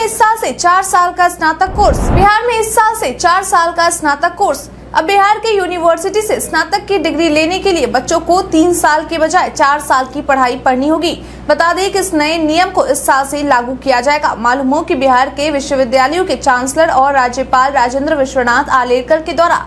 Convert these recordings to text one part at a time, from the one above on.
में इस साल से 4 साल का स्नातक कोर्स। बिहार में इस साल से 4 साल का स्नातक कोर्स। अब बिहार के यूनिवर्सिटी से स्नातक की डिग्री लेने के लिए बच्चों को 3 साल के बजाय 4 साल की पढ़ाई पढ़नी होगी। बता दें कि इस नए नियम को इस साल से लागू किया जाएगा। मालूम हो कि बिहार के विश्वविद्यालयों के चांसलर और राज्यपाल राजेंद्र विश्वनाथ आलेकर के द्वारा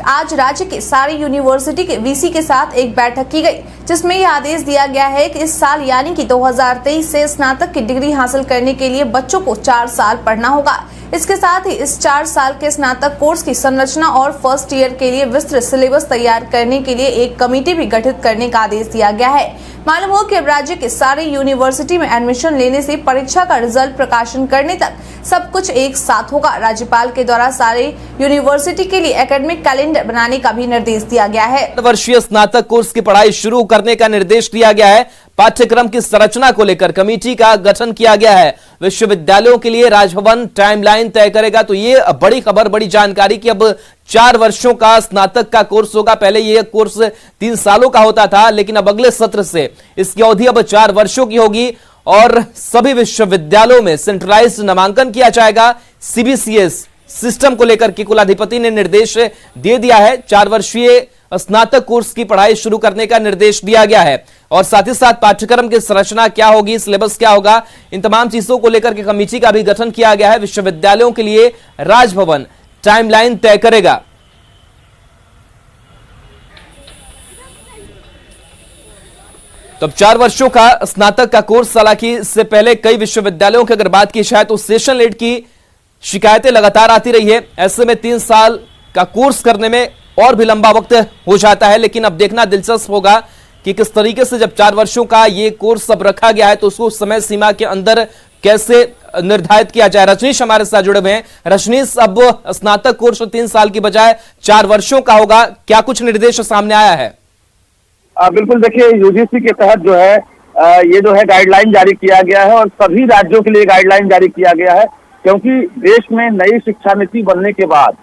आज राज्य के सारी यूनिवर्सिटी के वीसी के साथ एक बैठक की गई, जिसमें यह आदेश दिया गया है कि इस साल यानी कि 2023 से स्नातक की डिग्री हासिल करने के लिए बच्चों को 4 साल पढ़ना होगा। इसके साथ ही इस 4 साल के स्नातक कोर्स की संरचना और फर्स्ट ईयर के लिए विस्तृत सिलेबस तैयार करने के लिए एक कमेटी भी गठित करने का आदेश दिया गया है। मालूम हो कि अब राज्य के सारे यूनिवर्सिटी में एडमिशन लेने से परीक्षा का रिजल्ट प्रकाशन करने तक सब कुछ एक साथ होगा। राज्यपाल के द्वारा सारे यूनिवर्सिटी के लिए एकेडमिक कैलेंडर बनाने का भी निर्देश दिया गया है। वर्षीय स्नातक कोर्स की पढ़ाई शुरू करने का निर्देश दिया गया है। पाठ्यक्रम की संरचना को लेकर कमेटी का गठन किया गया है। विश्वविद्यालयों के लिए राजभवन टाइमलाइन तय करेगा। तो ये बड़ी खबर, बड़ी जानकारी कि अब 4 वर्षों का स्नातक का कोर्स होगा। पहले ये कोर्स 3 सालों का होता था, लेकिन अब अगले सत्र से इसकी अवधि अब 4 वर्षों की होगी और सभी विश्वविद्यालयों में सेंट्रलाइज्ड नामांकन किया जाएगा। सीबीसीएस सिस्टम को लेकर के कुलाधिपति ने निर्देश दे दिया है। 4 वर्षीय स्नातक कोर्स की पढ़ाई शुरू करने का निर्देश दिया गया है और साथ ही साथ पाठ्यक्रम की संरचना क्या होगी, सिलेबस क्या होगा, इन तमाम चीजों को लेकर के कमेटी का भी गठन किया गया है। विश्वविद्यालयों के लिए राजभवन टाइमलाइन तय करेगा। तो अब 4 वर्षों का स्नातक का कोर्स, हालांकि इससे पहले कई विश्वविद्यालयों की अगर बात की जाए तो सेशन लेट की शिकायतें लगातार आती रही है। ऐसे में 3 साल का कोर्स करने में और भी लंबा वक्त हो जाता है, लेकिन अब देखना दिलचस्प होगा कि किस तरीके से जब 4 वर्षों का ये कोर्स अब रखा गया है तो उसको समय सीमा के अंदर कैसे निर्धारित किया जाए। रजनीश हमारे साथ जुड़े हुए हैं। रजनीश, अब स्नातक कोर्स 3 साल की बजाय 4 वर्षों का होगा, क्या कुछ निर्देश सामने आया है? बिल्कुल, देखिए यूजीसी के तहत जो है ये जो है गाइडलाइन जारी किया गया है और सभी राज्यों के लिए गाइडलाइन जारी किया गया है, क्योंकि देश में नई शिक्षा नीति बनने के बाद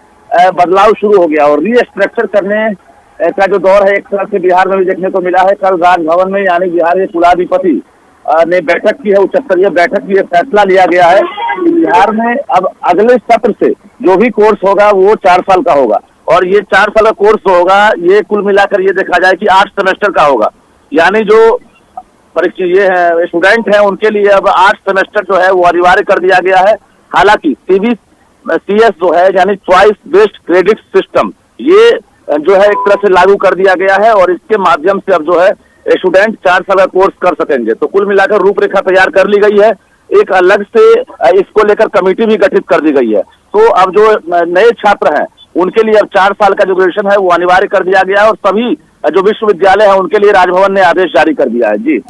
बदलाव शुरू हो गया और रीस्ट्रक्चर करने का जो दौर है एक तरह से बिहार में भी देखने को मिला है। कल राजभवन में यानी बिहार के कुलाधिपति ने बैठक की है, उच्च स्तरीय बैठक की, फैसला लिया गया है कि बिहार में अब अगले सत्र से जो भी कोर्स होगा वो 4 साल का होगा और ये 4 साल का कोर्स होगा, ये कुल मिलाकर ये देखा जाए कि 8 सेमेस्टर का होगा। यानी जो परीक्षा ये है स्टूडेंट है उनके लिए अब 8 सेमेस्टर जो है वो अनिवार्य कर दिया गया है। हालांकि सीबीसीएस जो है यानी चॉइस बेस्ड क्रेडिट सिस्टम, ये जो है एक तरह से लागू कर दिया गया है और इसके माध्यम से अब जो है स्टूडेंट 4 साल का कोर्स कर सकेंगे। तो कुल मिलाकर रूपरेखा तैयार कर ली गई है, एक अलग से इसको लेकर कमेटी भी गठित कर दी गई है। तो अब जो नए छात्र हैं उनके लिए अब 4 साल का जो ग्रेजुएशन है वो अनिवार्य कर दिया गया है और सभी जो विश्वविद्यालय है उनके लिए राजभवन ने आदेश जारी कर दिया है। जी।